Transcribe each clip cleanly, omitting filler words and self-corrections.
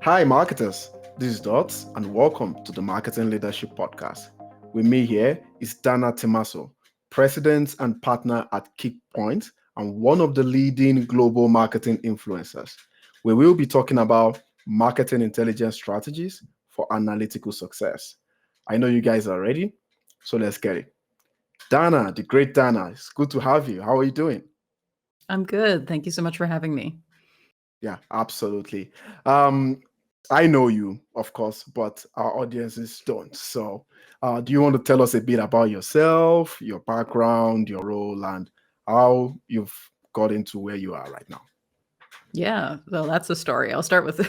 Hi, marketers. This is Dots, and welcome to the Marketing Leadership Podcast. With me here is DiTomaso, President and Partner at Kickpoint, and one of the leading global marketing influencers. We will be talking about marketing intelligence strategies for analytical success. I know you guys are ready, so let's get it. Dana, the great Dana, it's good to have you. How are you doing? I'm good. Thank you so much for having me. Yeah, absolutely. Um, I know you, of course, but our audiences don't. So, do you want to tell us a bit about yourself, your background, your role, and how you've got into where you are right now? Yeah, well, that's a story. I'll start with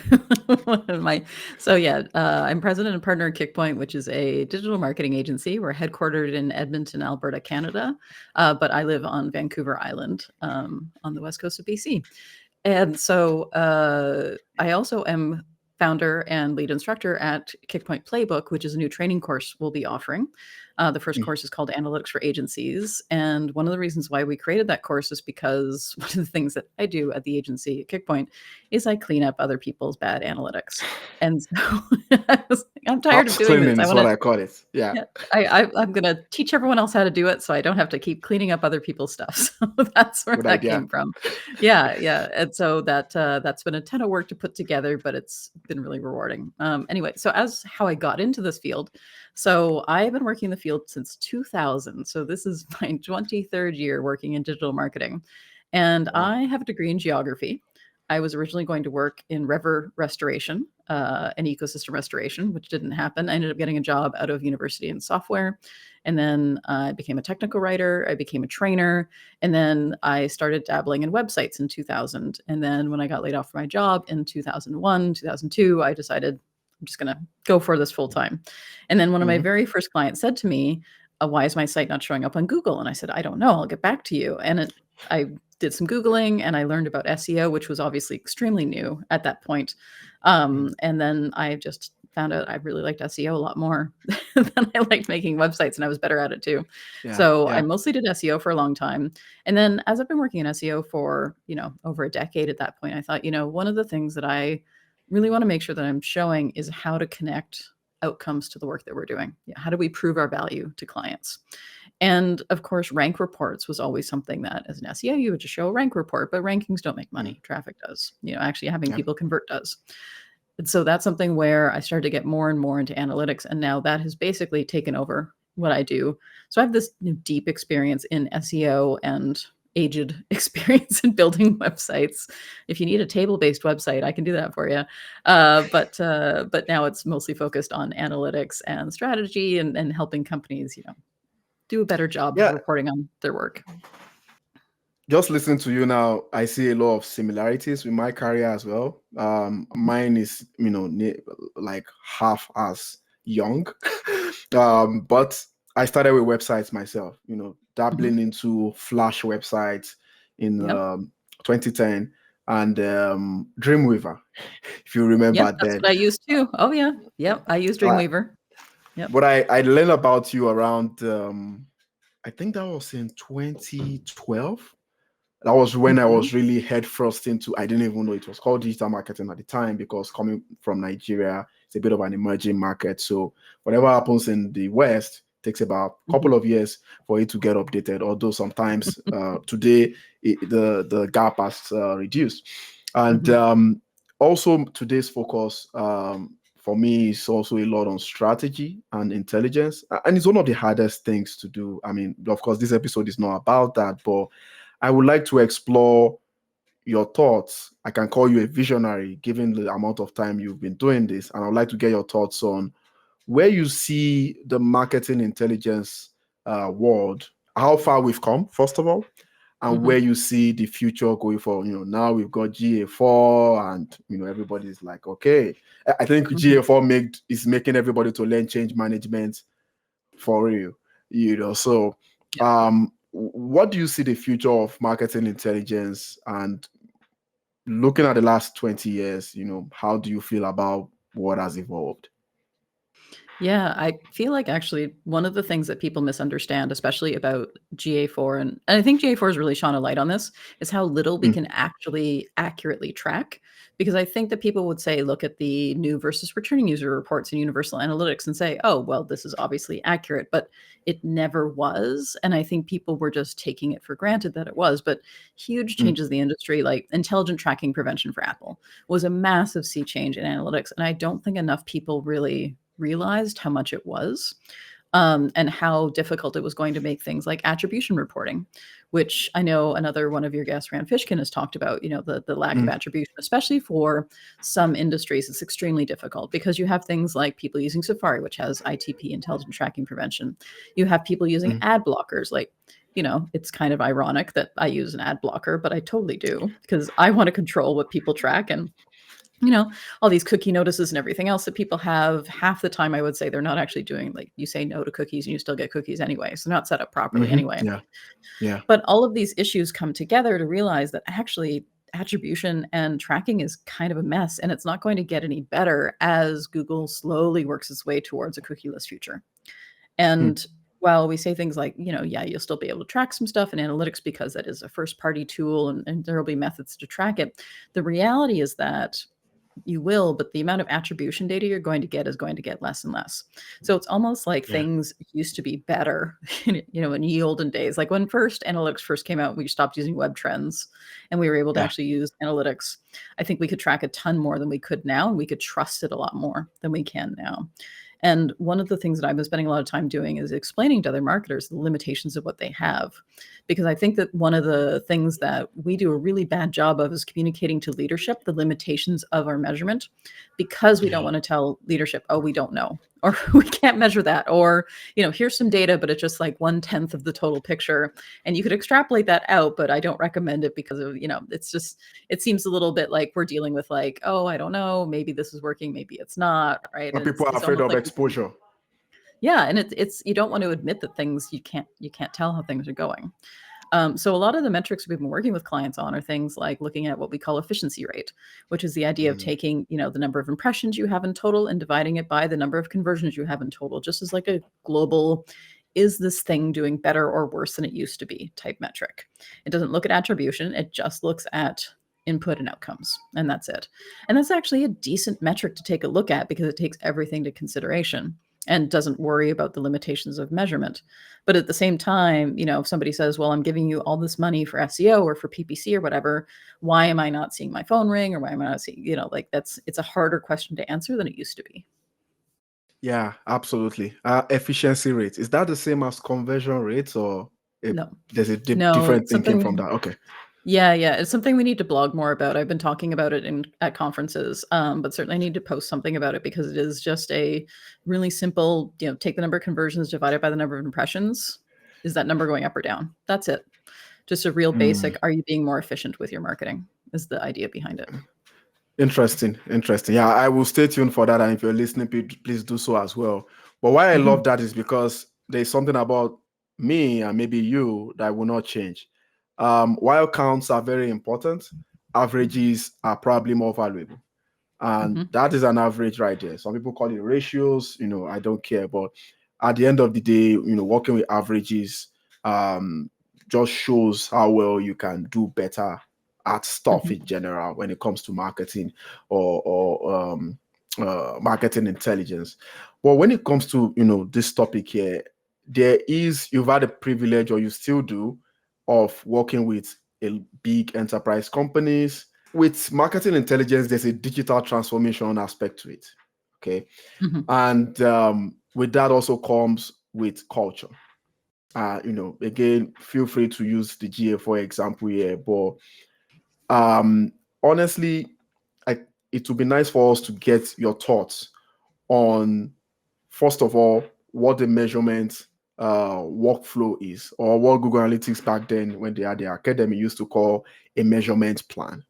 one of my. I'm president and partner at Kickpoint, which is a digital marketing agency. We're headquartered in Edmonton, Alberta, Canada, but I live on Vancouver Island, on the west coast of BC. And so I also am founder and lead instructor at Kickpoint Playbook, which is a new training course we'll be offering. The first Mm. course is called Analytics for Agencies. And one of the reasons why we created that course is because one of the things that I do at the agency at Kickpoint is I clean up other people's bad analytics. And so I'm tired of House doing this. cleaning I is want what to I call it. Yeah. yeah, I'm gonna teach everyone else how to do it, so I don't have to keep cleaning up other people's stuff. So that's where Good that idea. came from. Yeah, and so that's been a ton of work to put together, but it's been really rewarding. Anyway, so as how I got into this field, so I have been working in the field since 2000. So this is my 23rd year working in digital marketing, and Wow. I have a degree in geography. I was originally going to work in river restoration, and ecosystem restoration, which didn't happen. I ended up getting a job out of university in software. And then I became a technical writer. I became a trainer. And then I started dabbling in websites in 2000. And then when I got laid off from my job in 2001, 2002, I decided I'm just going to go for this full time. And then one of my Hmm. very first clients said to me, why is my site not showing up on Google? And I said, I don't know. I'll get back to you. I did some Googling and I learned about SEO, which was obviously extremely new at that point. And then I just found out I really liked SEO a lot more than I liked making websites, and I was better at it too. Yeah. So I Yeah. mostly did SEO for a long time. And then as I've been working in SEO for, over a decade at that point, I thought, one of the things that I really want to make sure that I'm showing is how to connect outcomes to the work that we're doing. Yeah, how do we prove our value to clients? And of course, rank reports was always something that as an SEO, you would just show a rank report, but rankings don't make Mm. money. Traffic does. Actually having Yeah. people convert does. And so that's something where I started to get more and more into analytics. And now that has basically taken over what I do. So I have this deep experience in SEO and aged experience in building websites. If you need a table-based website, I can do that for you. But now it's mostly focused on analytics and strategy and helping companies, do a better job of Yeah. reporting on their work. Just listening to you now, I see a lot of similarities with my career as well. Mine is, like half as young, but I started with websites myself. Mhm. Dabbling into Flash websites in Yep. 2010 and Dreamweaver, if you Yep. remember That's then. what I used too. Oh yeah. Yep. I use Uh, Dreamweaver. Yep. but I learned about you around, I think that was in 2012. That was when I Mhm. was really headfirst into, I didn't even know it was called digital marketing at the time, because coming from Nigeria, it's a bit of an emerging market. So whatever happens in the West takes about a Mhm. couple of years for it to get updated. Although sometimes today the gap has reduced. And Mhm. also today's focus, for me, is also a lot on strategy and intelligence. And it's one of the hardest things to do. I mean, of course, this episode is not about that, but I would like to explore your thoughts. I can call you a visionary given the amount of time you've been doing this. And I'd like to get your thoughts on where you see the marketing intelligence world, how far we've come, first of all, and where Mhm. you see the future going forward. Now we've got GA4, and everybody's like, okay. I think Mhm. GA4 is making everybody to learn change management for real. So Yeah. what do you see the future of marketing intelligence, and looking at the last 20 years, how do you feel about what has evolved? Yeah, I feel like actually one of the things that people misunderstand, especially about GA4, and I think GA4 has really shone a light on this, is how little we Mm, can actually accurately track. Because I think that people would say, look at the new versus returning user reports in Universal Analytics and say, oh, well, this is obviously accurate, but it never was. And I think people were just taking it for granted that it was. But huge mm, changes in the industry, like intelligent tracking prevention for Apple, was a massive sea change in analytics. And I don't think enough people really realized how much it was, and how difficult it was going to make things like attribution reporting, which I know another one of your guests, Rand Fishkin, has talked about. The lack of mm, attribution, especially for some industries, is extremely difficult because you have things like people using Safari, which has ITP, intelligent tracking prevention. You have people using mm. ad blockers, like, it's kind of ironic that I use an ad blocker, but I totally do because I want to control what people track. And all these cookie notices and everything else that people have, half the time I would say they're not actually doing, like, you say no to cookies and you still get cookies anyway. So not set up properly Mhm. anyway. Yeah, yeah. But all of these issues come together to realize that actually attribution and tracking is kind of a mess, and it's not going to get any better as Google slowly works its way towards a cookieless future. Hmm. And while we say things like, yeah, you'll still be able to track some stuff in analytics because that is a first party tool, and there will be methods to track it, the reality is that you will, but the amount of attribution data you're going to get is going to get less and less. So it's almost like Yeah. things used to be better, in ye olden days. Like when first analytics first came out, we stopped using web trends and we were able to Yeah. actually use analytics. I think we could track a ton more than we could now, and we could trust it a lot more than we can now. And one of the things that I've been spending a lot of time doing is explaining to other marketers the limitations of what they have. Because I think that one of the things that we do a really bad job of is communicating to leadership the limitations of our measurement, because we don't Yeah. want to tell leadership, oh, we don't know, or we can't measure that, or, here's some data, but it's just like 1/10 of the total picture. And you could extrapolate that out, but I don't recommend it because of, it's just, it seems a little bit like we're dealing with like, oh, I don't know, maybe this is working, maybe it's not, right? And And people are it's afraid almost of like, exposure. yeah, and it's you don't want to admit that things you can't tell how things are going. So a lot of the metrics we've been working with clients on are things like looking at what we call efficiency rate, which is the idea of Mm, taking, the number of impressions you have in total and dividing it by the number of conversions you have in total, just as like a global, is this thing doing better or worse than it used to be type metric. It doesn't look at attribution, it just looks at input and outcomes, and that's it. And that's actually a decent metric to take a look at because it takes everything into consideration and doesn't worry about the limitations of measurement. But at the same time, if somebody says, well, I'm giving you all this money for SEO or for PPC or whatever, why am I not seeing my phone ring, or why am I not seeing, like it's a harder question to answer than it used to be. yeah, absolutely. Efficiency rate, is that the same as conversion rates, or if No, there's a no, different it's thinking something. from that? Okay. Yeah, it's something we need to blog more about. I've been talking about it at conferences, but certainly need to post something about it because it is just a really simple, take the number of conversions divided by the number of impressions. Is that number going up or down? That's it. Just a real Mm, basic, are you being more efficient with your marketing, is the idea behind it. interesting. Interesting. Yeah, I will stay tuned for that. And if you're listening, please do so as well. But why I Mhm, love that is because there's something about me and maybe you that will not change. While counts are very important, averages are probably more valuable. And mhm, that is an average right there. Some people call it ratios, I don't care. But at the end of the day, working with averages just shows how well you can do better at stuff mhm, in general when it comes to marketing or marketing intelligence. But when it comes to this topic here, you've had a privilege, or you still do, of working with big enterprise companies. With marketing intelligence, there's a digital transformation aspect to it. Okay. mhm, And with that also comes with culture. Again, feel free to use the GA4 example here, but honestly, it would be nice for us to get your thoughts on, first of all, what the measurement workflow is, or what Google Analytics back then, when they had their academy, used to call a measurement plan.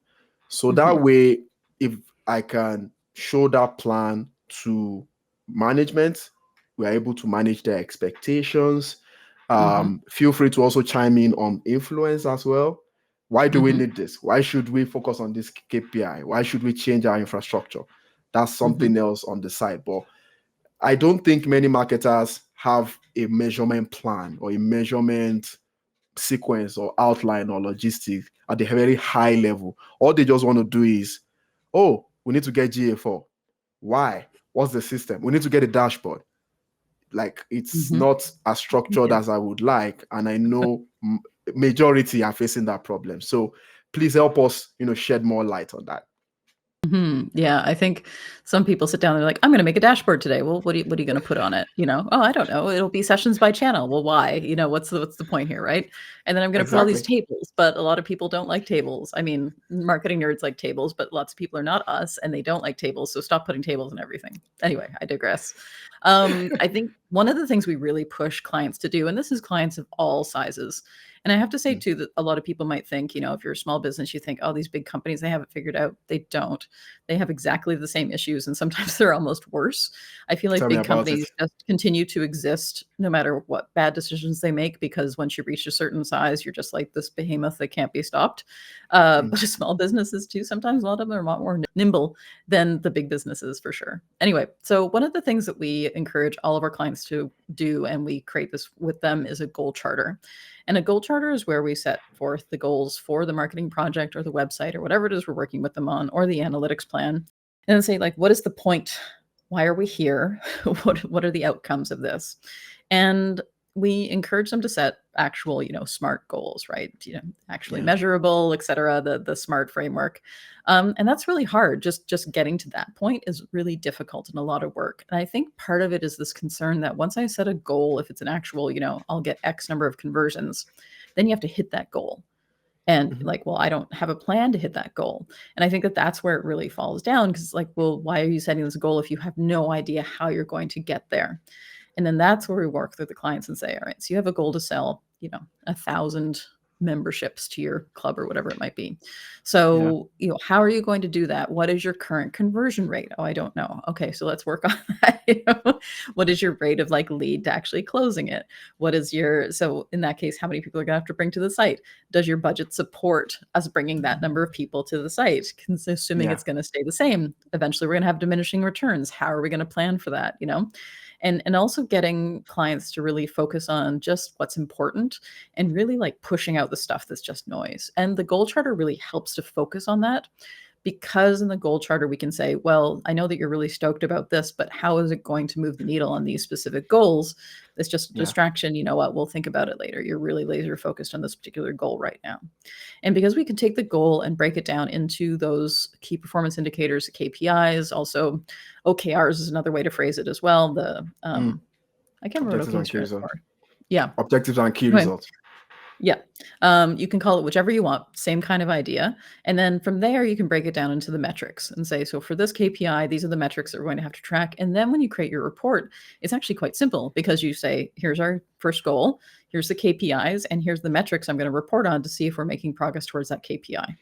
So that mhm, way, if I can show that plan to management, we're able to manage their expectations. mhm, Feel free to also chime in on influence as well. Why do we mhm, need this? Why should we focus on this KPI? Why should we change our infrastructure? That's mhm, something else on the side. But I don't think many marketers have a measurement plan or a measurement sequence or outline or logistic at the very high level. All they just want to do is, oh, we need to get GA4. Why? What's the system? We need to get a dashboard. Like, it's not as structured as I would like, and I know majority are facing that problem. So please help us, shed more light on that. Yeah, I think some people sit down and they're like, I'm going to make a dashboard today. Well, what are you going to put on it? Oh, I don't know. It'll be sessions by channel. Well, why? What's the point here, right? And then I'm going to put all these tables, but a lot of people don't like tables. I mean, marketing nerds like tables, but lots of people are not us and they don't like tables. So stop putting tables in everything. Anyway, I digress. I think one of the things we really push clients to do, and this is clients of all sizes, and I have to say too, that a lot of people might think, if you're a small business, you think, oh, these big companies, they have it figured out. They don't. They have exactly the same issues, and sometimes they're almost worse. I feel like big companies just continue to exist no matter what bad decisions they make, because once you reach a certain size, you're just like this behemoth that can't be stopped. But small businesses too, sometimes a lot of them are a lot more nimble than the big businesses, for sure. Anyway, so one of the things that we encourage all of our clients to do, and we create this with them, is a goal charter. And a goal charter is where we set forth the goals for the marketing project or the website or whatever it is we're working with them on, or the analytics plan, and then say, like, what is the point? Why are we here? What are the outcomes of this? And we encourage them to set actual, smart goals, right? Actually measurable, et cetera, the SMART framework. And that's really hard. Just getting to that point is really difficult and a lot of work. And I think part of it is this concern that once I set a goal, if it's an actual, I'll get X number of conversions, then you have to hit that goal. And like, well, I don't have a plan to hit that goal. And I think that that's where it really falls down, because like, well, why are you setting this goal if you have no idea how you're going to get there? And then that's where we work with the clients and say, all right, so you have a goal to sell, 1,000 memberships to your club or whatever it might be. So, how are you going to do that? What is your current conversion rate? Oh, I don't know. Okay, so let's work on that. What is your rate of like lead to actually closing it? So in that case, how many people are going to have to bring to the site? Does your budget support us bringing that number of people to the site? Assuming it's going to stay the same, eventually we're going to have diminishing returns. How are we going to plan for that? And also getting clients to really focus on just what's important and really like pushing out the stuff that's just noise. And the goal charter really helps to focus on that, because in the goal charter, we can say, well, I know that you're really stoked about this, but how is it going to move the needle on these specific goals? It's just a distraction. You know what? We'll think about it later. You're really laser focused on this particular goal right now. And because we can take the goal and break it down into those key performance indicators, KPIs, also OKRs is another way to phrase it as well. I can't remember what OKRs stands for. Yeah. Objectives and key results. Yeah. You can call it whichever you want, same kind of idea. And then from there, you can break it down into the metrics and say, so for this KPI, these are the metrics that we're going to have to track. And then when you create your report, it's actually quite simple, because you say, here's our first goal, here's the KPIs, and here's the metrics I'm going to report on to see if we're making progress towards that KPI.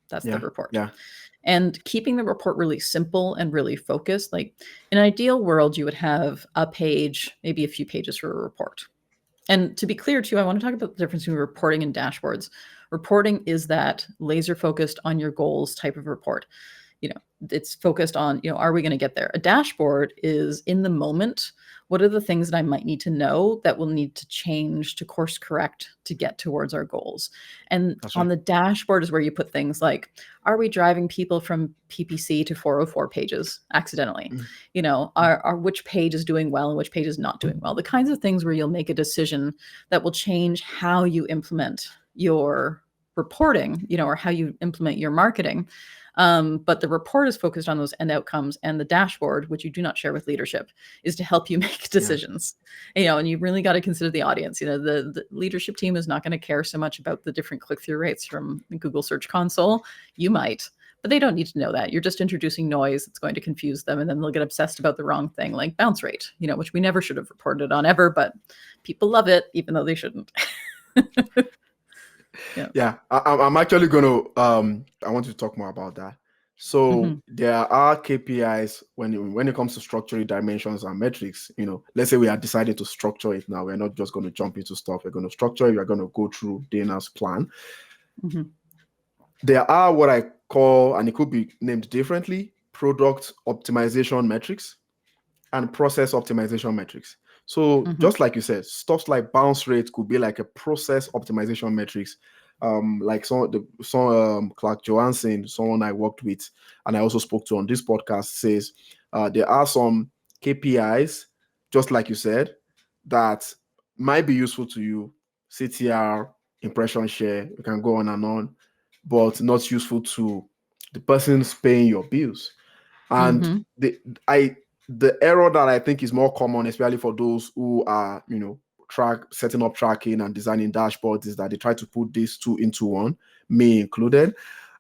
That's the report. Yeah. And keeping the report really simple and really focused. Like in an ideal world, you would have a page, maybe a few pages for a report. And to be clear too, I want to talk about the difference between reporting and dashboards. Reporting is that laser focused on your goals type of report. It's focused on, are we going to get there? A dashboard is in the moment. What are the things that I might need to know that will need to change to course correct to get towards our goals? And on the dashboard is where you put things like, are we driving people from PPC to 404 pages accidentally? Are which page is doing well and which page is not doing well? The kinds of things where you'll make a decision that will change how you implement your reporting, or how you implement your marketing. But the report is focused on those end outcomes, and the dashboard, which you do not share with leadership, is to help you make decisions. And you really got to consider the audience. The leadership team is not going to care so much about the different click-through rates from Google Search Console. You might, but they don't need to know that. You're just introducing noise that's going to confuse them, and then they'll get obsessed about the wrong thing, like bounce rate, which we never should have reported on ever, but people love it, even though they shouldn't. I'm actually going to I want to talk more about that. So there are KPIs when it comes to structuring dimensions and metrics. Let's say we are decided to structure it now. We're not just going to jump into stuff. We're going to structure it. We're going to go through Dana's plan. There are what I call, and it could be named differently, product optimization metrics and process optimization metrics. So Mhm. just like you said, stuff like bounce rate could be like a process optimization metrics. Like Clark Johansson, someone I worked with and I also spoke to on this podcast, says there are some KPIs, just like you said, that might be useful to you. CTR, impression share, you can go on, but not useful to the person's paying your bills. And Mhm. the error that I think is more common, especially for those who are, setting up tracking and designing dashboards, is that they try to put these two into one, me included.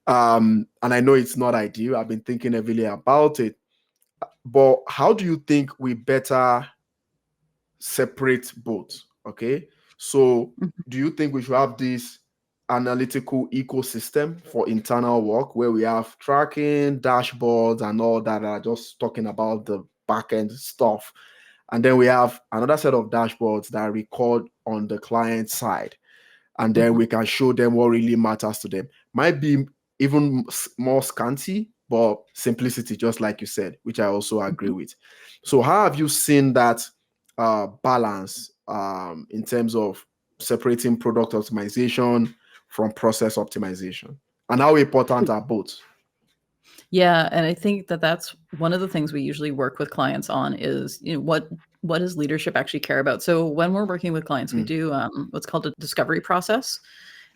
And I know it's not ideal. I've been thinking heavily about it. But how do you think we better separate both? Okay. So Mhm. do you think we should have this analytical ecosystem for internal work where we have tracking, dashboards, and all that are just talking about the back-end stuff? And then we have another set of dashboards that record on the client side. And then Mhm. we can show them what really matters to them. Might be even more scanty, but simplicity, just like you said, which I also agree Mhm. with. So how have you seen that balance in terms of separating product optimization from process optimization? And how important are both? Yeah, and I think that that's one of the things we usually work with clients on is, what does leadership actually care about? So when we're working with clients, we Mm, do what's called a discovery process,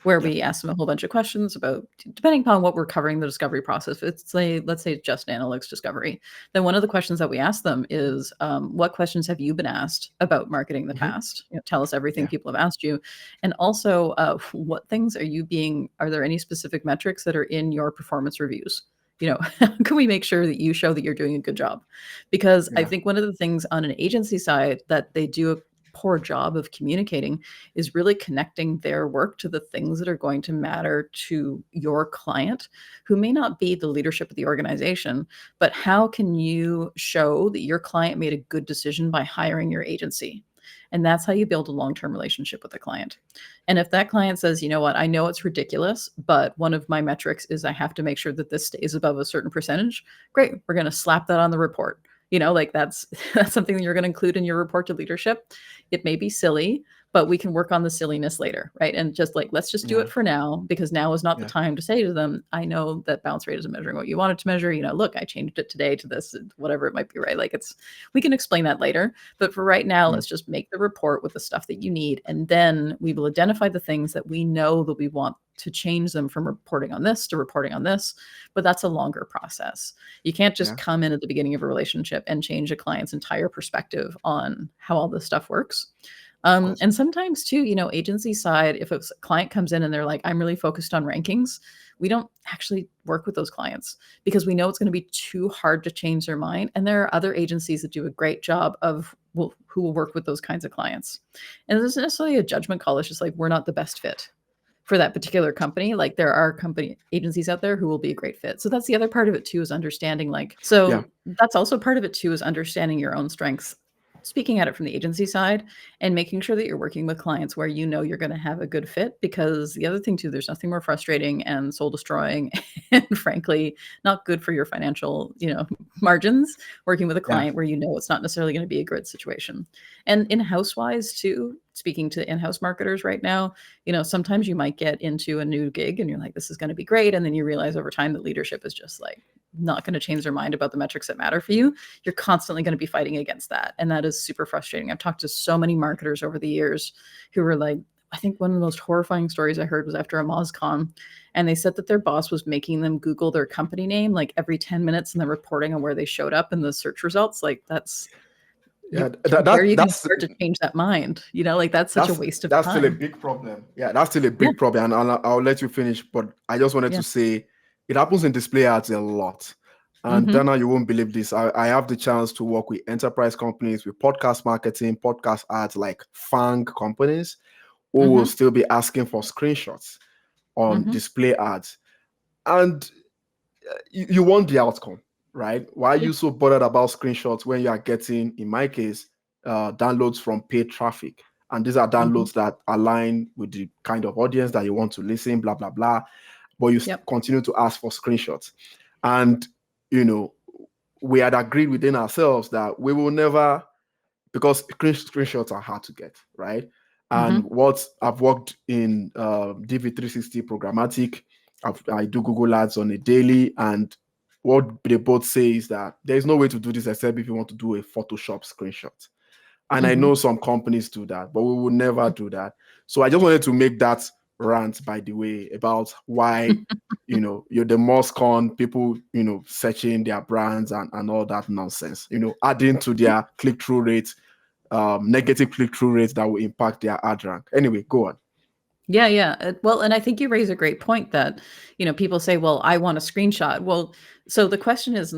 where yeah. we ask them a whole bunch of questions about, depending upon what we're covering the discovery process. If it's let's say it's just analytics discovery, then one of the questions that we ask them is, what questions have you been asked about marketing in the Mhm. past? Tell us everything Yeah. people have asked you, and also what things are you being? Are there any specific metrics that are in your performance reviews? How can we make sure that you show that you're doing a good job? Because I Yeah. think one of the things on an agency side that they do a poor job of communicating is really connecting their work to the things that are going to matter to your client, who may not be the leadership of the organization, but how can you show that your client made a good decision by hiring your agency? And that's how you build a long-term relationship with the client. And if that client says, you know what, I know it's ridiculous, but one of my metrics is I have to make sure that this stays above a certain percentage, great, we're going to slap that on the report. Like that's that's something that you're going to include in your report to leadership. It may be silly, but we can work on the silliness later, right? And just like, let's just do Yeah. it for now, because now is not the Yeah. time to say to them, I know that bounce rate isn't measuring what you want it to measure. Look, I changed it today to this, whatever it might be, right? Like we can explain that later. But for right now, Mm, let's just make the report with the stuff that you need. And then we will identify the things that we know that we want to change them from reporting on this to reporting on this. But that's a longer process. You can't just yeah. come in at the beginning of a relationship and change a client's entire perspective on how all this stuff works. Of course. And sometimes too, agency side, if a client comes in and they're like, I'm really focused on rankings, we don't actually work with those clients because we know it's going to be too hard to change their mind. And there are other agencies that do a great job of who will work with those kinds of clients. And it isn't necessarily a judgment call. It's just like, we're not the best fit for that particular company. Like there are company agencies out there who will be a great fit. So that's the other part of it too, is understanding Yeah. that's also part of it too, is understanding your own strengths, speaking at it from the agency side, and making sure that you're working with clients where you're going to have a good fit. Because the other thing too, there's nothing more frustrating and soul destroying and frankly not good for your financial margins, working with a Yeah. client where it's not necessarily going to be a good situation. And in-house wise too, speaking to in-house marketers right now, sometimes you might get into a new gig and you're like, this is going to be great, and then you realize over time that leadership is just like not going to change their mind about the metrics that matter for you. You're constantly going to be fighting against that, and that is super frustrating. I've talked to so many marketers over the years who were like, I think one of the most horrifying stories I heard was after a MozCon, and they said that their boss was making them Google their company name like every 10 minutes and then reporting on where they showed up in the search results. Like that's Yeah. where are you going to That's start to change that mind? Like that's such a waste of that's still a time. big problem. Yeah, that's still a Yeah. big problem. And I'll let you finish, but I just wanted Yeah. to say it happens in display ads a lot. And Mhm. Dana, you won't believe this. I have the chance to work with enterprise companies with podcast marketing, podcast ads, like FANG companies who will Mhm. still be asking for screenshots on Mhm. display ads. And you want the outcome, right? Why are Yeah. you so bothered about screenshots when you are getting, in my case, downloads from paid traffic? And these are Mhm. downloads that align with the kind of audience that you want to listen, blah, blah, blah. But you Yep. continue to ask for screenshots. And, you know, we had agreed within ourselves that we will never, because screenshots are hard to get, right? And Mm-hmm. what I've worked in DV360 programmatic, I do Google Ads on a daily, and what they both say is that there's no way to do this except if you want to do a Photoshop screenshot. And I Mm-hmm. know some companies do that, but we will never do that. So I just wanted to make that rant, by the way, about why, you're the most con people, searching their brands and all that nonsense, adding to their click-through rate, negative click-through rates that will impact their ad rank. Anyway, go on. Yeah, yeah. Well, and I think you raise a great point that, people say, well, I want a screenshot. Well, so the question is,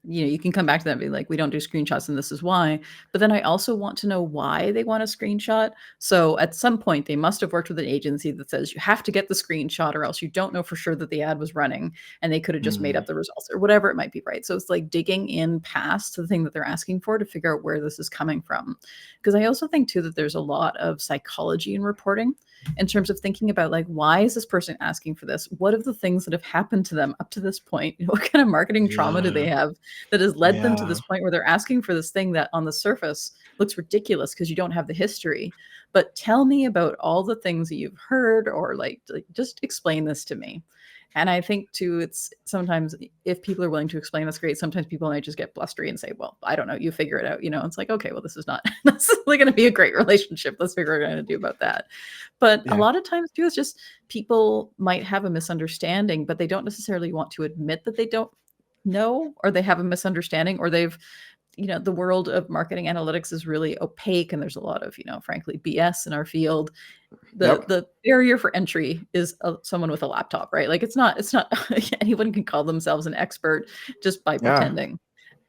you can come back to that and be like, we don't do screenshots and this is why. But then I also want to know why they want a screenshot. So at some point, they must have worked with an agency that says you have to get the screenshot or else you don't know for sure that the ad was running and they could have just made Mm, up the results or whatever it might be, right? So it's like digging in past the thing that they're asking for to figure out where this is coming from. Because I also think too that there's a lot of psychology in reporting in terms of thinking about like, why is this person asking for this? What are the things that have happened to them up to this point? What kind of marketing trauma do they yeah, have that has led them to yeah, this point where they're asking for this thing that on the surface looks ridiculous because you don't have the history? But tell me about all the things that you've heard, or like just explain this to me. And I think too, it's sometimes if people are willing to explain, that's great. Sometimes people might just get blustery and say, well, I don't know, you figure it out. It's like, okay, well, this is not necessarily going to be a great relationship. Let's figure out what we're going to do about that. But a yeah, lot of times too, it's just people might have a misunderstanding, but they don't necessarily want to admit that they don't know, or they have a misunderstanding, or they've, the world of marketing analytics is really opaque and there's a lot of, frankly, BS in our field. the yep, the barrier for entry is someone with a laptop, right? Like it's not anyone can call themselves an expert just by yeah, pretending,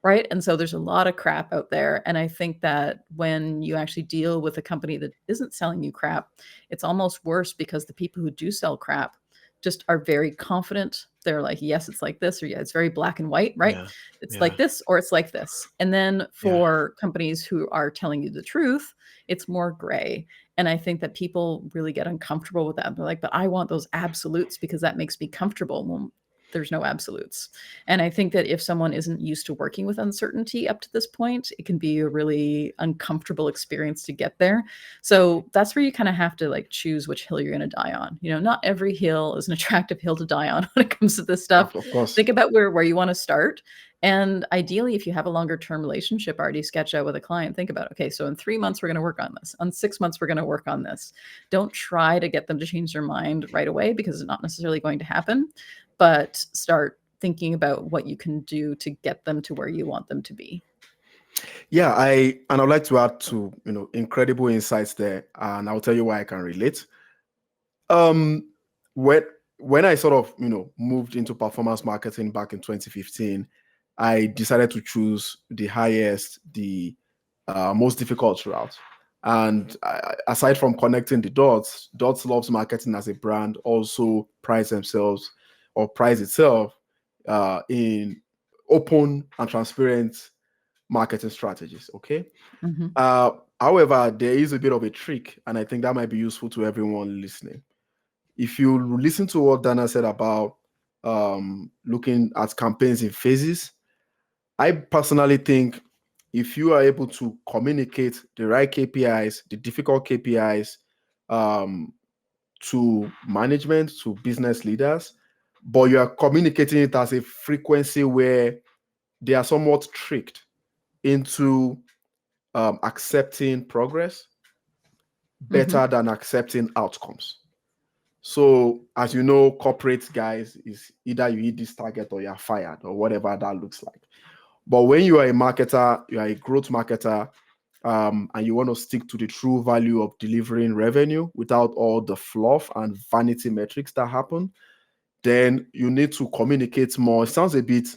right? And so there's a lot of crap out there, and I think that when you actually deal with a company that isn't selling you crap, it's almost worse because the people who do sell crap just are very confident. They're like, yes, it's like this, or yeah, it's very black and white, right? yeah, It's yeah, like this or it's like this. And then yeah. for companies who are telling you the truth, it's more gray. And I think that people really get uncomfortable with that. They're like, but I want those absolutes because that makes me comfortable. Well, there's no absolutes. And I think that if someone isn't used to working with uncertainty up to this point, it can be a really uncomfortable experience to get there. So that's where you kind of have to like choose which hill you're going to die on. Not every hill is an attractive hill to die on when it comes to this stuff. Of course. Think about where you want to start. And ideally, if you have a longer term relationship already sketched out with a client, think about, okay, so in 3 months, we're going to work on this. On 6 months, we're going to work on this. Don't try to get them to change their mind right away because it's not necessarily going to happen, but start thinking about what you can do to get them to where you want them to be. Yeah, I'd like to add to, incredible insights there, and I'll tell you why I can relate. Um, when when I sort of, moved into performance marketing back in 2015, I decided to choose the highest, the most difficult route. And aside from connecting the dots, Dots loves marketing as a brand, also price itself in open and transparent marketing strategies. Okay. Mm-hmm. Uh, However, there is a bit of a trick, and I think that might be useful to everyone listening. If you listen to what Dana said about looking at campaigns in phases, I personally think if you are able to communicate the right KPIs, the difficult KPIs, um, to management, to business leaders, but you are communicating it as a frequency where they are somewhat tricked into accepting progress Mm-hmm. better than accepting outcomes. So, as you know, corporate guys is either you hit this target or you're fired or whatever that looks like. But when you are a marketer, you are a growth marketer, and you want to stick to the true value of delivering revenue without all the fluff and vanity metrics that happen, then you need to communicate more. It sounds a bit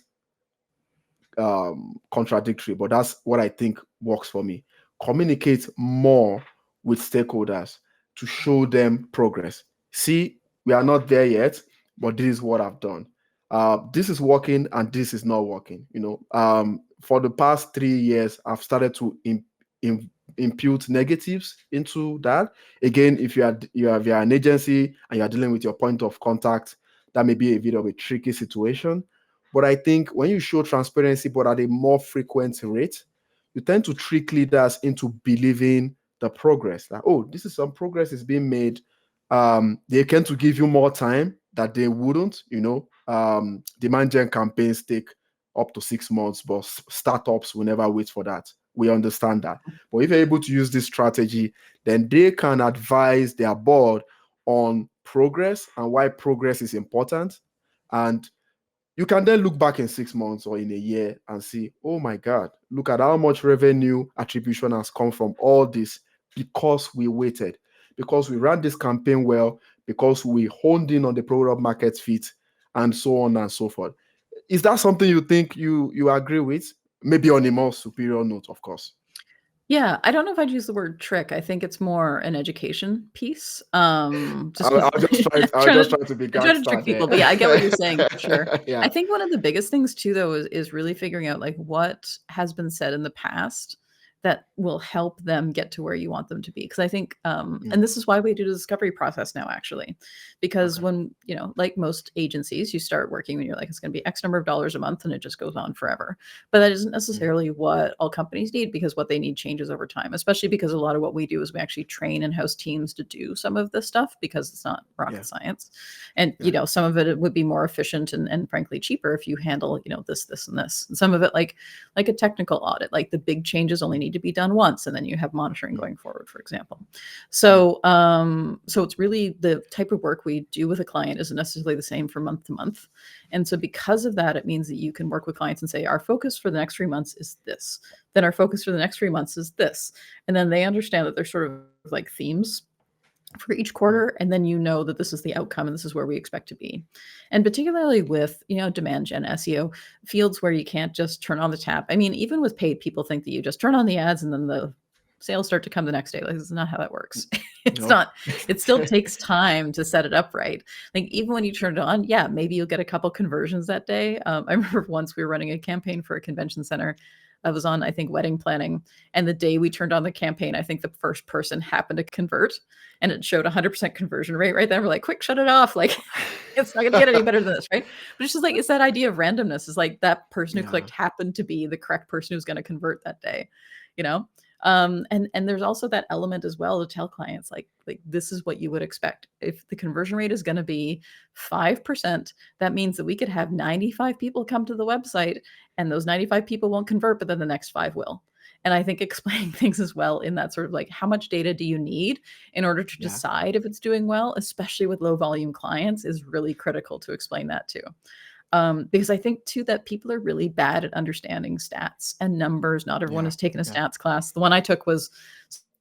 contradictory, but that's what I think works for me. Communicate more with stakeholders to show them progress. See, we are not there yet, but this is what I've done. This is working and this is not working. For the past 3 years, I've started to impute negatives into that. Again, if you are an agency and you are dealing with your point of contact, that may be a bit of a tricky situation. But I think when you show transparency, but at a more frequent rate, you tend to trick leaders into believing the progress. That, oh, this is some progress is being made. They tend to give you more time that they wouldn't. Demand gen campaigns take up to 6 months, but startups will never wait for that. We understand that. But if you're able to use this strategy, then they can advise their board on progress and why progress is important. And you can then look back in 6 months or in a year and see, oh my God, look at how much revenue attribution has come from all this because we waited, because we ran this campaign well, because we honed in on the product market fit, and so on and so forth. Is that something you think you agree with? Maybe on a more superior note, of course. Yeah, I don't know if I'd use the word trick. I think it's more an education piece. Just I'll with I'll trying just to try to be I try to gangster trick people, there. but yeah, I get what you're saying for sure. I Yeah. think one of the biggest things too, though, is really figuring out like what has been said in the past that will help them get to where you want them to be. Because I think, and this is why we do the discovery process now, actually, because Okay. when like most agencies, you start working when you're like it's going to be X number of dollars a month, and it just goes on forever. But that isn't necessarily what all companies need, because what they need changes over time, especially because a lot of what we do is we actually train in-house teams to do some of this stuff because it's not rocket Yeah. science. And, Yeah. some of it would be more efficient and frankly cheaper if you handle, this, and this. And some of it like a technical audit, like the big changes only need to be done once, and then you have monitoring going forward, for example. So, so it's really the type of work we do with a client isn't necessarily the same from month to month. And so because of that, it means that you can work with clients and say, our focus for the next 3 months is this. Then our focus for the next 3 months is this. And then they understand that there's sort of like themes for each quarter, and then that this is the outcome and this is where we expect to be. And particularly with demand gen SEO fields where you can't just turn on the tap. I mean, even with paid, people think that you just turn on the ads and then the sales start to come the next day. Like, this is not how that works. It's No. not. It still takes time to set it up right. Like, even when you turn it on, yeah, maybe you'll get a couple conversions that day. I remember once we were running a campaign for a convention center. I was on, I think, wedding planning. And the day we turned on the campaign, I think the first person happened to convert, and it showed 100% conversion rate right there. We're like, quick, shut it off. Like, it's not going to get any better than this, right? But it's just like, it's that idea of randomness. Is like that person who Yeah. clicked happened to be the correct person who's going to convert that day, you know? And there's also that element as well to tell clients like this is what you would expect. If the conversion rate is going to be 5%, that means that we could have 95 people come to the website, and those 95 people won't convert, but then the next 5 will. And I think explaining things as well in that sort of like, how much data do you need in order to Yeah. decide if it's doing well, especially with low volume clients, is really critical to explain that too. Because I think too that people are really bad at understanding stats and numbers. Not everyone Yeah. has taken a Yeah. stats class. The one I took was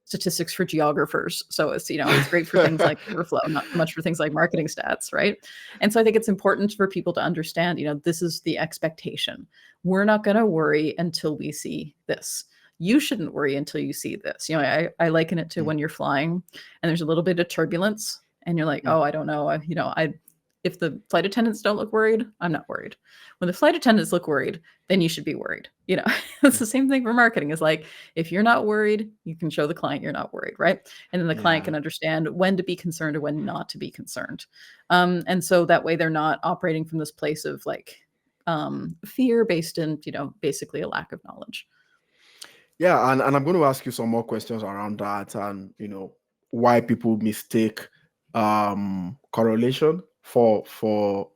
statistics for geographers. So it's, it's great for things like order flow, not so much for things like marketing stats, right? And so I think it's important for people to understand, this is the expectation. We're not going to worry until we see this. You shouldn't worry until you see this. I liken it to when you're flying and there's a little bit of turbulence and you're like, oh, I don't know. If the flight attendants don't look worried, I'm not worried. When the flight attendants look worried, then you should be worried. It's the same thing for marketing. Is like, if you're not worried, you can show the client you're not worried, right? And then the client can understand when to be concerned or when not to be concerned. And so that way they're not operating from this place of like fear based in, basically a lack of knowledge. Yeah, and I'm going to ask you some more questions around that, and why people mistake correlation for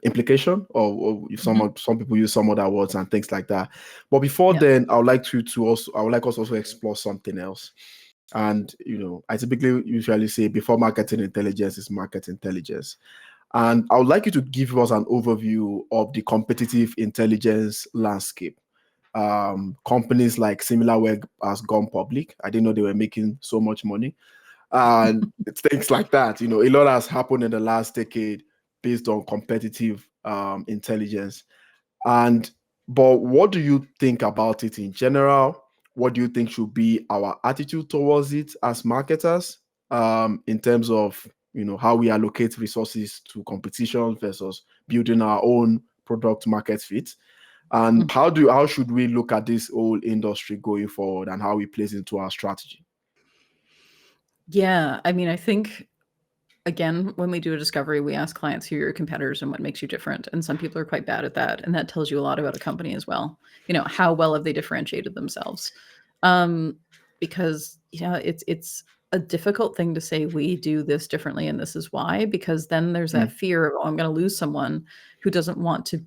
implication, or some people use some other words and things like that. But before then, I would like us also explore something else. And I typically usually say before marketing intelligence is market intelligence. And I would like you to give us an overview of the competitive intelligence landscape. Companies like SimilarWeb has gone public. I didn't know they were making so much money. And it's things like that. A lot has happened in the last decade based on competitive intelligence. But what do you think about it in general? What do you think should be our attitude towards it as marketers, in terms of how we allocate resources to competition versus building our own product market fit? And how should we look at this whole industry going forward, and how we place into our strategy? Yeah, I mean, I think Again, when we do a discovery, we ask clients who are your competitors and what makes you different. And some people are quite bad at that. And that tells you a lot about a company as well. How well have they differentiated themselves? Um, because it's a difficult thing to say we do this differently and this is why, because then there's that Mm. fear of, oh, I'm going to lose someone who doesn't want to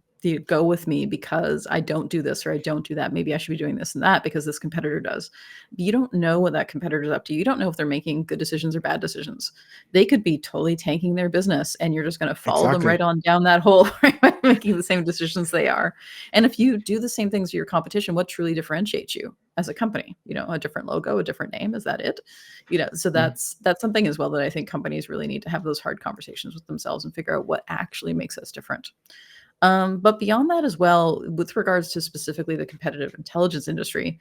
go with me because I don't do this or I don't do that. Maybe I should be doing this and that because this competitor does. But you don't know what that competitor's up to. You don't know if they're making good decisions or bad decisions. They could be totally tanking their business and you're just going to follow them right Exactly. on down that hole, right? Making the same decisions they are. And if you do the same things to your competition, what truly differentiates you as a company? A different logo, a different name, is that it? So Mm. that's something as well that I think companies really need to have those hard conversations with themselves and figure out what actually makes us different. But beyond that as well, with regards to specifically the competitive intelligence industry,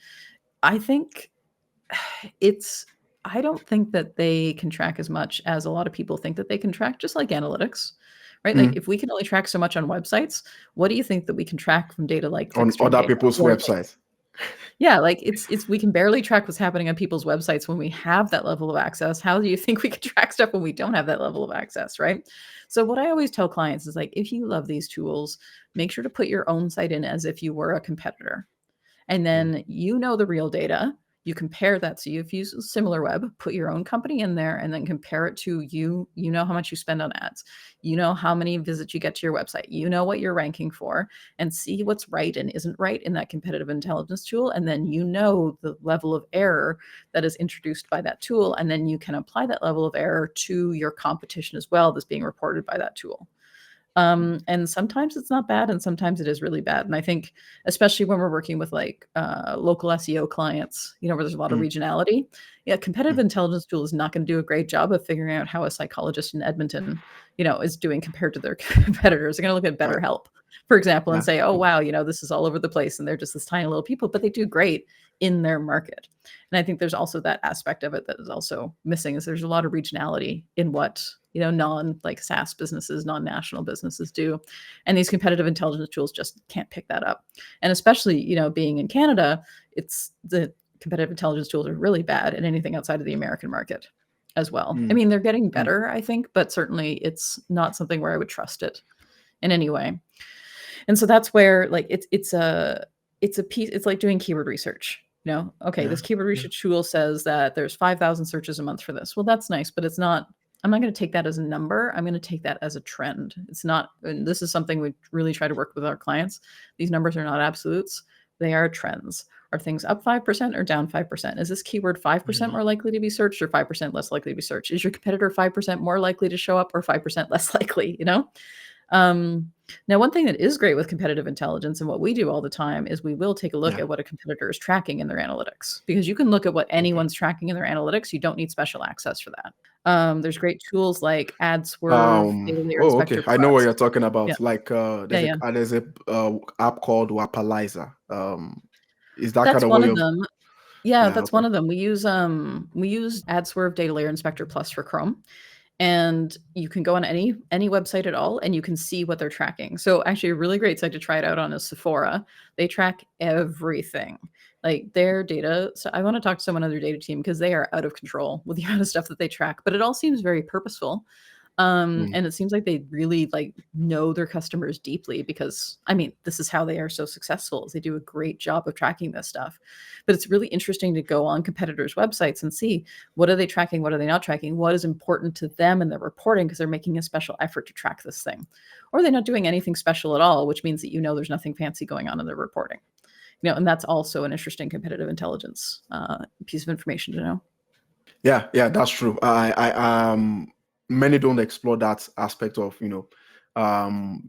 I think it's I don't think that they can track as much as a lot of people think that they can track, just like analytics, right? Like Mm. if we can only track so much on websites, what do you think that we can track from data like On click-through other data people's or like websites. yeah, like it's we can barely track what's happening on people's websites when we have that level of access. How do you think we can track stuff when we don't have that level of access, right? So what I always tell clients is like, if you love these tools, make sure to put your own site in as if you were a competitor. And Mm. then the real data. You compare that. So you've used SimilarWeb, put your own company in there, and then compare it to you. You know how much you spend on ads. You know how many visits you get to your website. You know what you're ranking for, and see what's right and isn't right in that competitive intelligence tool. And then the level of error that is introduced by that tool. And then you can apply that level of error to your competition as well that's being reported by that tool. And sometimes it's not bad, and sometimes it is really bad. And I think, especially when we're working with like local SEO clients, where there's a lot of Mm. regionality, yeah, competitive Mm. intelligence tool is not going to do a great job of figuring out how a psychologist in Edmonton, is doing compared to their competitors. They're going to look at Right. BetterHelp, for example, and That's say, oh, true. wow, this is all over the place, and they're just this tiny little people, but they do great in their market. And I think there's also that aspect of it that is also missing, is there's a lot of regionality in what non like SaaS businesses, non-national businesses do. And these competitive intelligence tools just can't pick that up. And especially, being in Canada, it's the competitive intelligence tools are really bad at anything outside of the American market as well. I Mm. mean, they're getting Mm. better, I think, but certainly it's not something where I would trust it in any way. And so that's where like it's a piece, it's like doing keyword research. Okay, Yeah. this keyword Yeah. research tool says that there's 5,000 searches a month for this. Well, that's nice, but I'm not going to take that as a number. I'm going to take that as a trend. It's not, and this is something we really try to work with our clients. These numbers are not absolutes. They are trends. Are things up 5% or down 5%? Is this keyword 5% Mm. more likely to be searched or 5% less likely to be searched? Is your competitor 5% more likely to show up or 5% less likely? Now, one thing that is great with competitive intelligence and what we do all the time is we will take a look Yeah. at what a competitor is tracking in their analytics, because you can look at what Okay. anyone's tracking in their analytics. You don't need special access for that. There's great tools like AdSwerve, Data Layer Oh, okay. Inspector I know what Plus. you're talking Yeah, about. Like yeah, yeah. there's a app called Wapalizer. Is that kind That's of one way of of them. Yeah, yeah, that's okay. one of them. We use AdSwerve Data Layer Inspector Plus for Chrome. And you can go on any website at all and you can see what they're tracking. So actually a really great site to try it out on is Sephora. They track everything, like their data. So I want to talk to someone on their data team because they are out of control with the amount of stuff that they track, but it all seems very purposeful. Mm. And it seems like they really like know their customers deeply, because I mean, this is how they are so successful, is they do a great job of tracking this stuff. But it's really interesting to go on competitors' websites and see what are they tracking, what are they not tracking, what is important to them in their reporting, because they're making a special effort to track this thing. Or are they not doing anything special at all, which means that there's nothing fancy going on in their reporting. And that's also an interesting competitive intelligence piece of information to know. Yeah, yeah, that's true. Many don't explore that aspect of,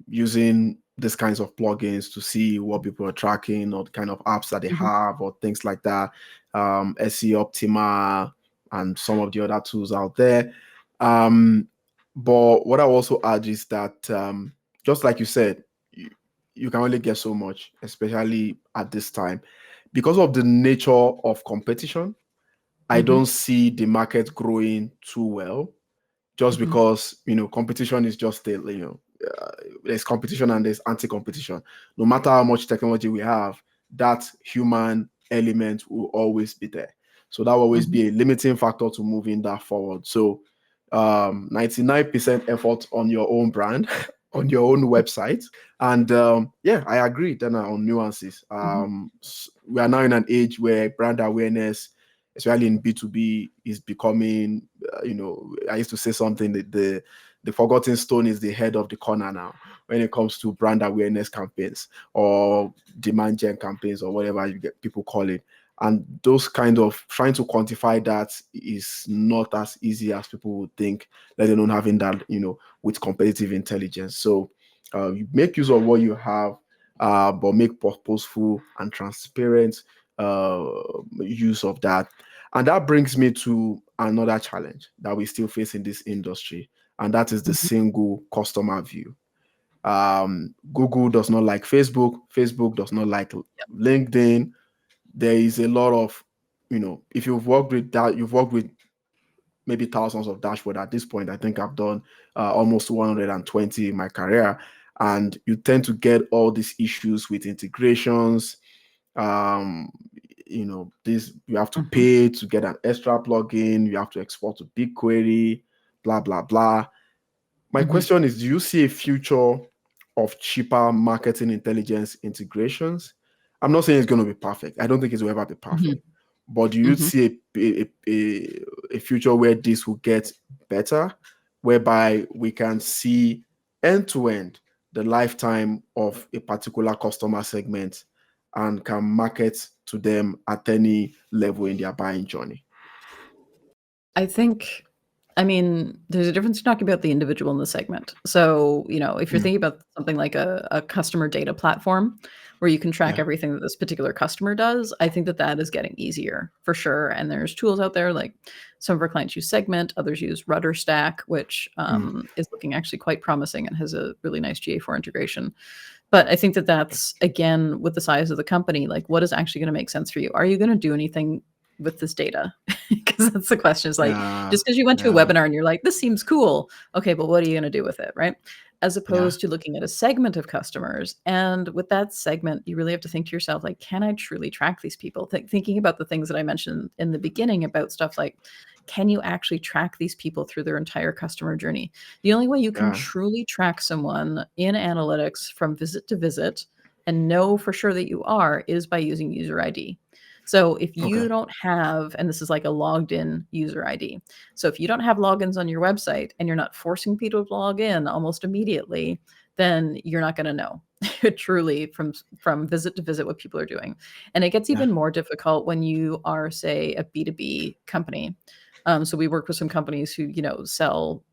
using these kinds of plugins to see what people are tracking or the kind of apps that they Mhm. have or things like that. SE Optima and some of the other tools out there. Um, but what I also add is that, just like you said, you can only get so much, especially at this time, because of the nature of competition. I Mhm. don't see the market growing too well, just Mhm. because competition is just there's competition and there's anti-competition. No matter how much technology we have, that human element will always be there. So that will always Mhm. be a limiting factor to moving that forward. So 99% effort on your own brand, on your own website. And yeah, I agree then on nuances. We are now in an age where brand awareness, especially in B2B, is becoming, I used to say something that the forgotten stone is the head of the corner now when it comes to brand awareness campaigns or demand gen campaigns or whatever you get people call it. And those kind of trying to quantify that is not as easy as people would think, let alone having that, with competitive intelligence. So you make use of what you have, but make purposeful and transparent use of that. And that brings me to another challenge that we still face in this industry, and that is the single customer view. Google does not like Facebook. Facebook does not like LinkedIn. There is a lot of, if you've worked with that, you've worked with maybe thousands of dashboard at this point. I think I've done almost 120 in my career, and you tend to get all these issues with integrations. Um, this you have to pay to get an extra plugin. You have to export to BigQuery, blah blah blah. My question is, do you see a future of cheaper marketing intelligence integrations? I'm not saying it's going to be perfect. I don't think it will ever be perfect. But do you see a future where this will get better, whereby we can see end-to-end the lifetime of a particular customer segment and can market to them at any level in their buying journey? I mean, there's a difference talking about the individual in the segment. So, if you're thinking about something like a customer data platform where you can track everything that this particular customer does, I think that is getting easier for sure. And there's tools out there, like some of our clients use Segment, others use RudderStack, which is looking actually quite promising and has a really nice GA4 integration. But I think that's, again, with the size of the company, like what is actually going to make sense for you? Are you going to do anything with this data? Because that's the question, is like, just because you went to a webinar and you're like, this seems cool. Okay, but what are you going to do with it, right? As opposed to looking at a segment of customers. And with that segment, you really have to think to yourself, like, can I truly track these people? Thinking about the things that I mentioned in the beginning about stuff like, can you actually track these people through their entire customer journey? The only way you can truly track someone in analytics from visit to visit and know for sure that you are is by using user ID. So if you don't have, and this is like a logged in user ID. So if you don't have logins on your website and you're not forcing people to log in almost immediately, then you're not going to know truly from visit to visit what people are doing. And it gets even more difficult when you are, say, a B2B company. So we work with some companies who, sell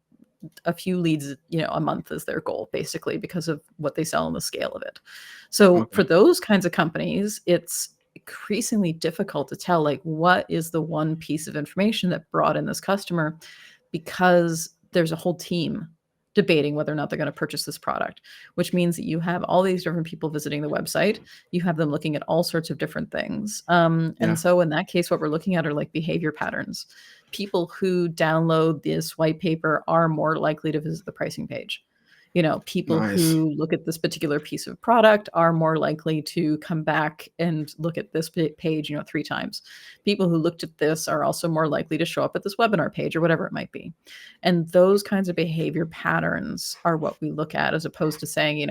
a few leads, a month is their goal, basically, because of what they sell and the scale of it. So for those kinds of companies, it's increasingly difficult to tell, like, what is the one piece of information that brought in this customer, because there's a whole team debating whether or not they're going to purchase this product, which means that you have all these different people visiting the website. You have them looking at all sorts of different things. And so in that case, what we're looking at are like behavior patterns. People who download this white paper are more likely to visit the pricing page. People who look at this particular piece of product are more likely to come back and look at this page, 3 times. People who looked at this are also more likely to show up at this webinar page or whatever it might be. And those kinds of behavior patterns are what we look at, as opposed to saying,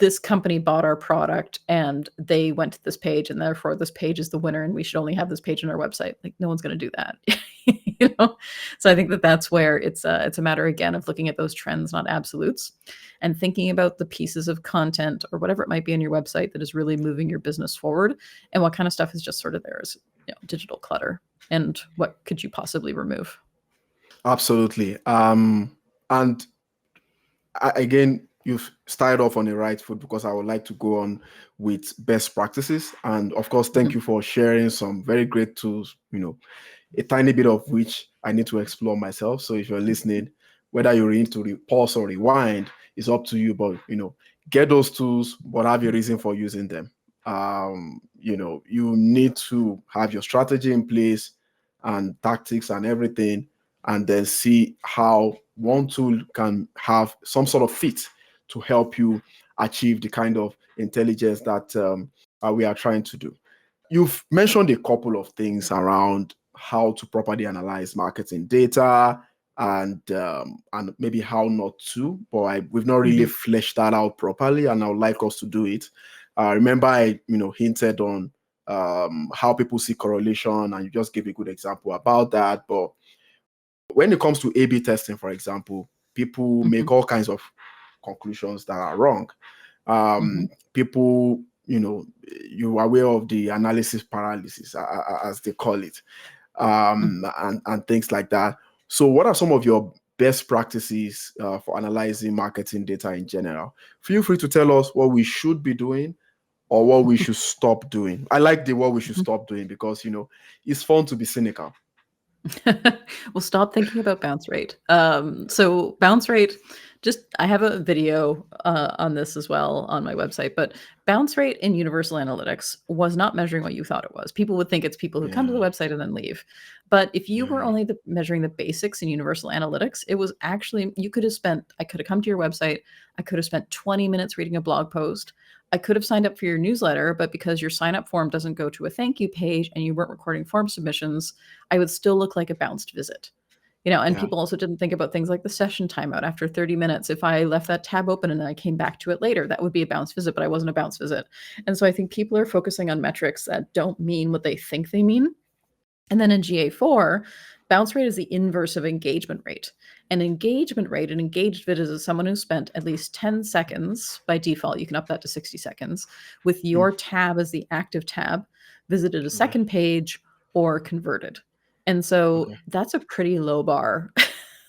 this company bought our product and they went to this page and therefore this page is the winner and we should only have this page on our website. Like, no one's going to do that. So I think that's where it's a matter, again, of looking at those trends, not absolutes, and thinking about the pieces of content or whatever it might be on your website that is really moving your business forward, and what kind of stuff is just sort of there as digital clutter, and what could you possibly remove. Absolutely. And again, you've started off on the right foot, because I would like to go on with best practices. And of course, thank you for sharing some very great tools, a tiny bit of which I need to explore myself. So if you're listening, whether you need to pause or rewind, it's up to you. But, get those tools, but have a reason for using them. You need to have your strategy in place and tactics and everything, and then see how one tool can have some sort of fit to help you achieve the kind of intelligence that we are trying to do. You've mentioned a couple of things around how to properly analyze marketing data, and maybe how not to, but we've not really Mhm. fleshed that out properly, and I would like us to do it. Remember, I hinted on how people see correlation, and you just gave a good example about that. But when it comes to A/B testing, for example, people Mhm. make all kinds of conclusions that are wrong. Mhm. People, you are aware of the analysis paralysis, as they call it, Mhm. and things like that. So, what are some of your best practices for analyzing marketing data in general? Feel free to tell us what we should be doing or what we should stop doing. I like the what we should stop doing because it's fun to be cynical. Well, stop thinking about bounce rate. So bounce rate, just I have a video on this as well on my website, but bounce rate in Universal Analytics was not measuring what you thought it was. People would think it's people who come to the Yeah, website and then leave. But if you were yeah, only measuring the basics in Universal Analytics, it was actually, I could have come to your website, I could have spent 20 minutes reading a blog post. I could have signed up for your newsletter, but because your sign up form doesn't go to a thank you page and you weren't recording form submissions, I would still look like a bounced visit. And yeah. people also didn't think about things like the session timeout after 30 minutes. If I left that tab open and then I came back to it later, that would be a bounce visit, but I wasn't a bounce visit. And so I think people are focusing on metrics that don't mean what they think they mean. And then in GA4, bounce rate is the inverse of engagement rate. An engaged vid is someone who spent at least 10 seconds by default. You can up that to 60 seconds with Mm, your tab as the active tab, visited a okay, second page, or converted. And so okay. that's a pretty low bar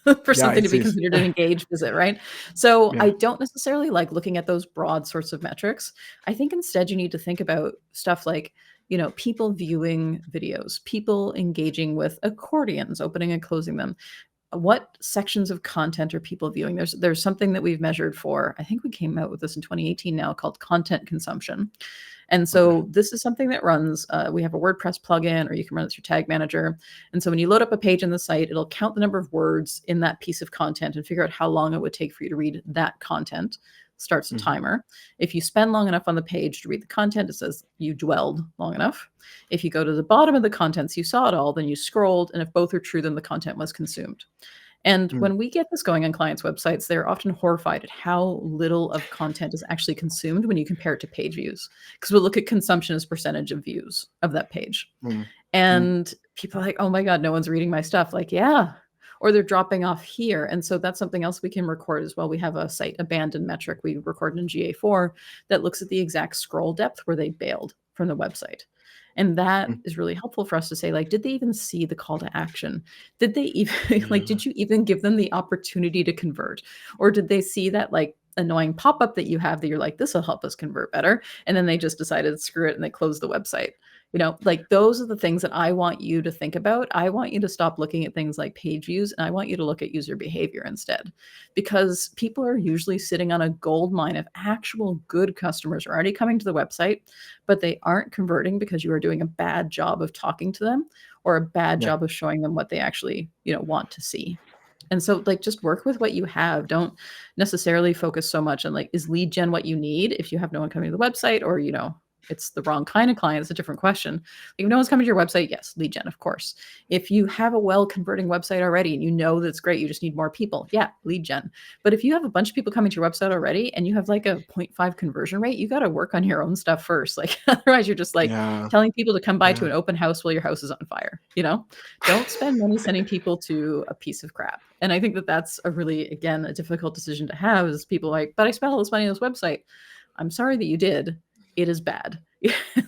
for Yeah, something to it be is. considered an engaged visit, right? So Yeah. I don't necessarily like looking at those broad sorts of metrics. I think instead you need to think about stuff like, people viewing videos, people engaging with accordions, opening and closing them. What sections of content are people viewing? There's something that we've measured for. I think we came out with this in 2018 now called content consumption. And Okay. so this is something that runs, we have a WordPress plugin, or you can run it through Tag Manager. And so when you load up a page in the site, it'll count the number of words in that piece of content and figure out how long it would take for you to read that content. Starts a Mhm. timer. If you spend long enough on the page to read the content, it says you dwelled long enough. If you go to the bottom of the contents, you saw it all, then you scrolled. And if both are true, then the content was consumed. And Mm, when we get this going on clients' websites, they're often horrified at how little of content is actually consumed when you compare it to page views. Because we'll look at consumption as percentage of views of that page. mm, mm, And people are like, oh my God, no one's reading my stuff. Like, yeah. Or they're dropping off here. And so that's something else we can record as well. We have a site abandon metric we recorded in GA4 that looks at the exact scroll depth where they bailed from the website. And that mm. is really helpful for us to say, like, did they even see the call to action? Did they even, like, Yeah. did you even give them the opportunity to convert? Or did they see that, like, annoying pop up that you have that you're like, this will help us convert better? And then they just decided, screw it, and they closed the website. Like those are the things that I want you to think about. I want you to stop looking at things like page views, and I want you to look at user behavior instead, because people are usually sitting on a gold mine of actual good customers who are already coming to the website, but they aren't converting because you are doing a bad job of talking to them or a bad Yeah. job of showing them what they actually, want to see. And so, like, just work with what you have. Don't necessarily focus so much on, like, is lead gen what you need if you have no one coming to the website, or, it's the wrong kind of client. It's a different question. Like, if no one's coming to your website, yes, lead gen, of course. If you have a well converting website already and you know that's great, you just need more people, yeah, lead gen. But if you have a bunch of people coming to your website already and you have like a 0.5 conversion rate, you got to work on your own stuff first. Like, otherwise, you're just like Yeah. telling people to come by to Yeah. an open house while your house is on fire. Don't spend money sending people to a piece of crap. And I think that that's a really, again, a difficult decision to have, is people like, but I spent all this money on this website. I'm sorry that you did. It is bad.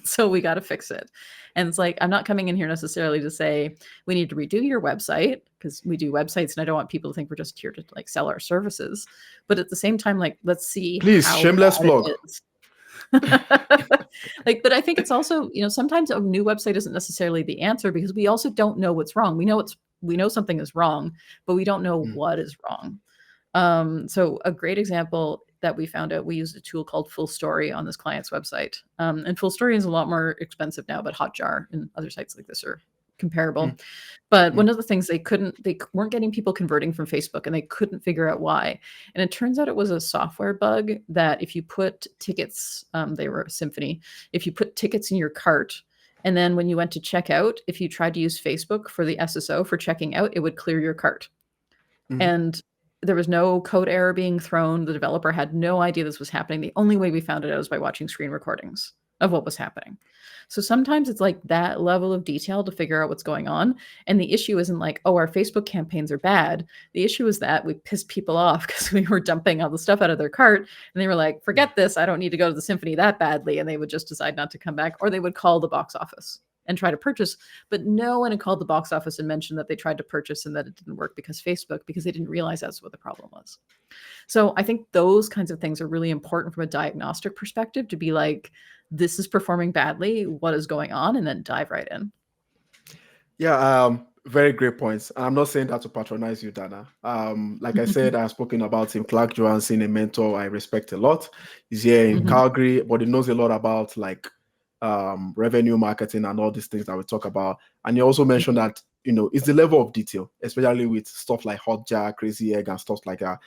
So we got to fix it. And it's like, I'm not coming in here necessarily to say we need to redo your website, because we do websites and I don't want people to think we're just here to like sell our services. But at the same time, like, let's see Please, how shameless bad plug. it is. Like, but I think it's also, sometimes a new website isn't necessarily the answer, because we also don't know what's wrong. We know something is wrong, but we don't know Mm, what is wrong. So a great example that we found out, we used a tool called Full Story on this client's website. And Full Story is a lot more expensive now, but Hotjar and other sites like this are mm, comparable. But mm, one of the things they weren't getting people converting from Facebook, and they couldn't figure out why. And it turns out it was a software bug that if you put tickets, they were Symphony, if you put tickets in your cart, and then when you went to check out, if you tried to use Facebook for the SSO for checking out, it would clear your cart. Mhm. And there was no code error being thrown. The developer had no idea this was happening. The only way we found it out was by watching screen recordings of what was happening. So sometimes it's like that level of detail to figure out what's going on. And the issue isn't like, oh, our Facebook campaigns are bad. The issue is that we pissed people off because we were dumping all the stuff out of their cart and they were like, forget this. I don't need to go to the symphony that badly. And they would just decide not to come back, or they would call the box office and try to purchase. But no one had called the box office and mentioned that they tried to purchase and that it didn't work because they didn't realize that's what the problem was. So I think those kinds of things are really important from a diagnostic perspective, to be like, this is performing badly. What is going on? And then dive right in. Yeah, very great points. I'm not saying that to patronize you, Dana. Like I said, I've spoken about Tim Clark Johansson, a mentor I respect a lot. He's here in Calgary, but he knows a lot about like revenue marketing and all these things that we talk about. And he also mentioned that, it's the level of detail, especially with stuff like Hotjar, Crazy Egg, and stuff like that.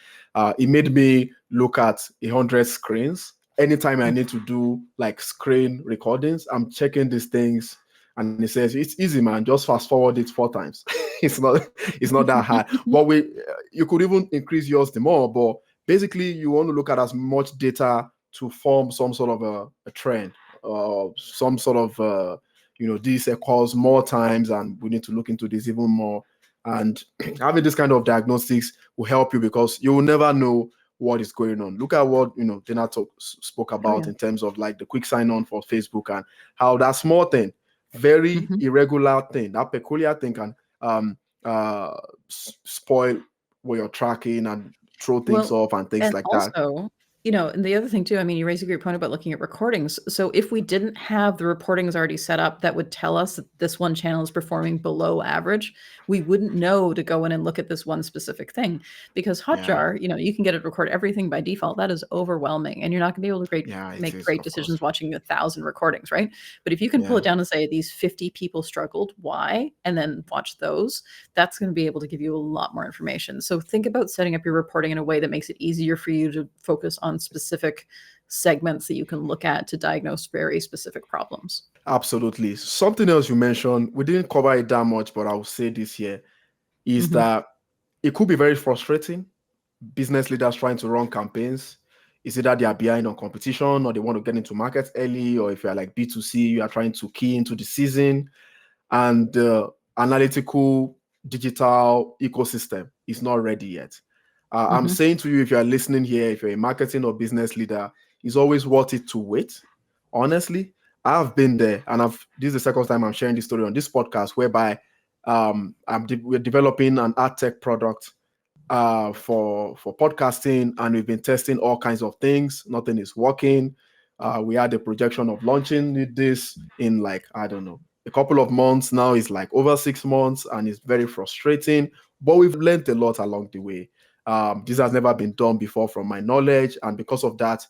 It made me look at 100 screens. Anytime I need to do like screen recordings, I'm checking these things. And he says, it's easy, man. Just fast forward it 4 times. it's not that hard. But you could even increase yours the more. But basically, you want to look at as much data to form some sort of a trend, some sort of this occurs more times, and we need to look into this even more. And having this kind of diagnostics will help you, because you will never know what is going on. Look at what Dana spoke about in terms of like the quick sign on for Facebook, and how that small thing, very irregular thing, that peculiar thing can spoil what you're tracking and throw things off and things And like that. also, and the other thing too, I mean, you raise a great point about looking at recordings. So if we didn't have the recordings already set up that would tell us that this one channel is performing below average, we wouldn't know to go in and look at this one specific thing. Because Hotjar, you can get it to record everything by default. That is overwhelming. And you're not going to be able to It make is, great of decisions course. watching 1,000 recordings, right? But if you can pull it down and say these 50 people struggled, why? And then watch those, that's going to be able to give you a lot more information. So think about setting up your reporting in a way that makes it easier for you to focus on specific segments that you can look at to diagnose very specific problems. Absolutely. Something else you mentioned, we didn't cover it that much, but I will say this here, is that it could be very frustrating. Business leaders trying to run campaigns, is either they are behind on competition, or they want to get into markets early, or if you're like B2C, you are trying to key into the season, and the analytical digital ecosystem is not ready yet. I'm saying to you, if you are listening here, if you're a marketing or business leader, it's always worth it to wait. Honestly, I've been there, and this is the second time I'm sharing this story on this podcast, whereby we're developing an ad tech product for podcasting, and we've been testing all kinds of things. Nothing is working. We had a projection of launching this in like, I don't know, a couple of months. Now it's like over 6 months, and it's very frustrating. But we've learned a lot along the way. This has never been done before, from my knowledge, and because of that,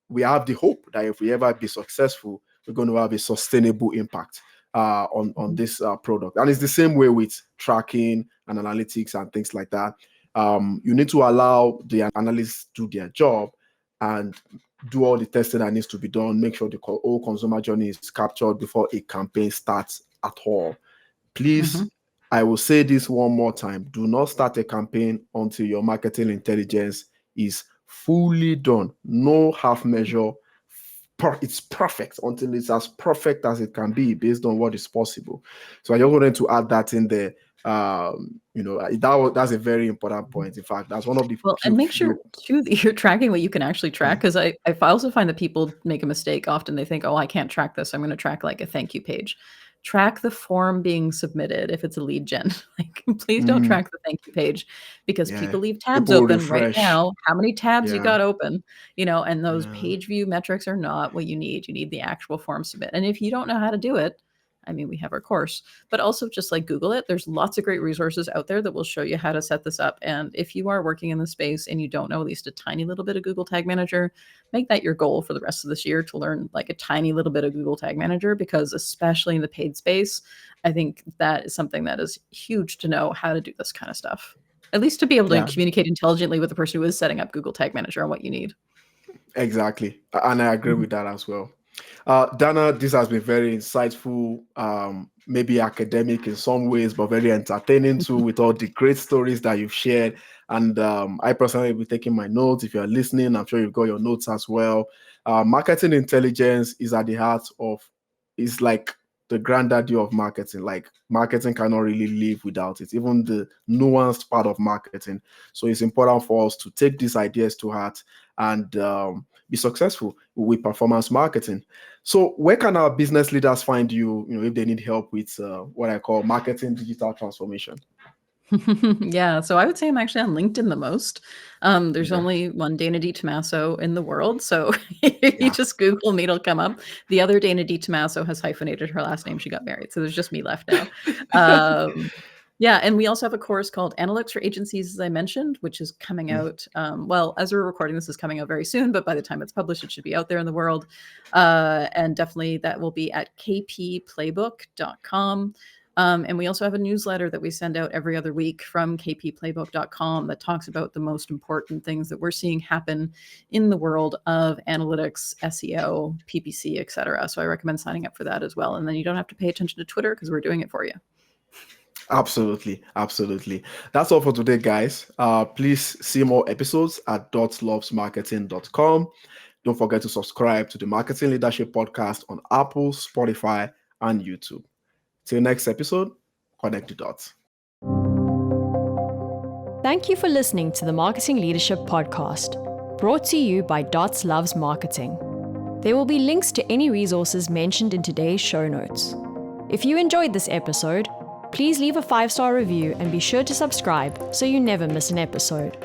we have the hope that if we ever be successful, we're going to have a sustainable impact on this product. And it's the same way with tracking and analytics and things like that. You need to allow the analysts do their job and do all the testing that needs to be done. Make sure the whole consumer journey is captured before a campaign starts at all. Please, I will say this one more time. Do not start a campaign until your marketing intelligence is fully done. No half measure. It's perfect until it's as perfect as it can be based on what is possible. So I just wanted to add that in there. That's a very important point. In fact, that's one of the Well, and make sure too that you're tracking what you can actually track. Because I also find that people make a mistake. Often they think, oh, I can't track this. I'm going to track like a thank you page. Track the form being submitted if it's a lead gen. Like, please don't track the thank you page, because people leave tabs People open right refresh. now. How many tabs you got open? And those Yeah. page view metrics are not what you need. You need the actual form submit. And if you don't know how to do it, I mean, we have our course, but also just like Google it. There's lots of great resources out there that will show you how to set this up. And if you are working in the space and you don't know at least a tiny little bit of Google Tag Manager, make that your goal for the rest of this year, to learn like a tiny little bit of Google Tag Manager, because especially in the paid space, I think that is something that is huge to know how to do this kind of stuff. At least to be able to communicate intelligently with the person who is setting up Google Tag Manager on what you need. Exactly. And I agree with that as well. Dana, this has been very insightful, maybe academic in some ways, but very entertaining too, with all the great stories that you've shared. And I personally will be taking my notes. If you're listening, I'm sure you've got your notes as well. Marketing intelligence is at the heart of, is like the granddaddy of marketing. Like marketing cannot really live without it, even the nuanced part of marketing. So it's important for us to take these ideas to heart and be successful with performance marketing. So where can our business leaders find you, if they need help with what I call marketing digital transformation? Yeah, so I would say I'm actually on LinkedIn the most. There's Okay. only one Dana DiTomaso in the world, so if you Yeah. just Google me, it'll come up. The other Dana DiTomaso has hyphenated her last name. She got married, so there's just me left now. Um, yeah, and we also have a course called Analytics for Agencies, as I mentioned, which is coming Mm. out. Well, as we're recording, this is coming out very soon, but by the time it's published, it should be out there in the world. And definitely that will be at kpplaybook.com. And we also have a newsletter that we send out every other week from kpplaybook.com that talks about the most important things that we're seeing happen in the world of analytics, SEO, PPC, et cetera. So I recommend signing up for that as well. And then you don't have to pay attention to Twitter because we're doing it for you. Absolutely, absolutely. That's all for today, guys. Please see more episodes at dotslovesmarketing.com. Don't forget to subscribe to the Marketing Leadership Podcast on Apple, Spotify, and YouTube. Till next episode, connect the dots. Thank you for listening to the Marketing Leadership Podcast, brought to you by Dots Loves Marketing. There will be links to any resources mentioned in today's show notes. If you enjoyed this episode, please leave a 5-star review and be sure to subscribe so you never miss an episode.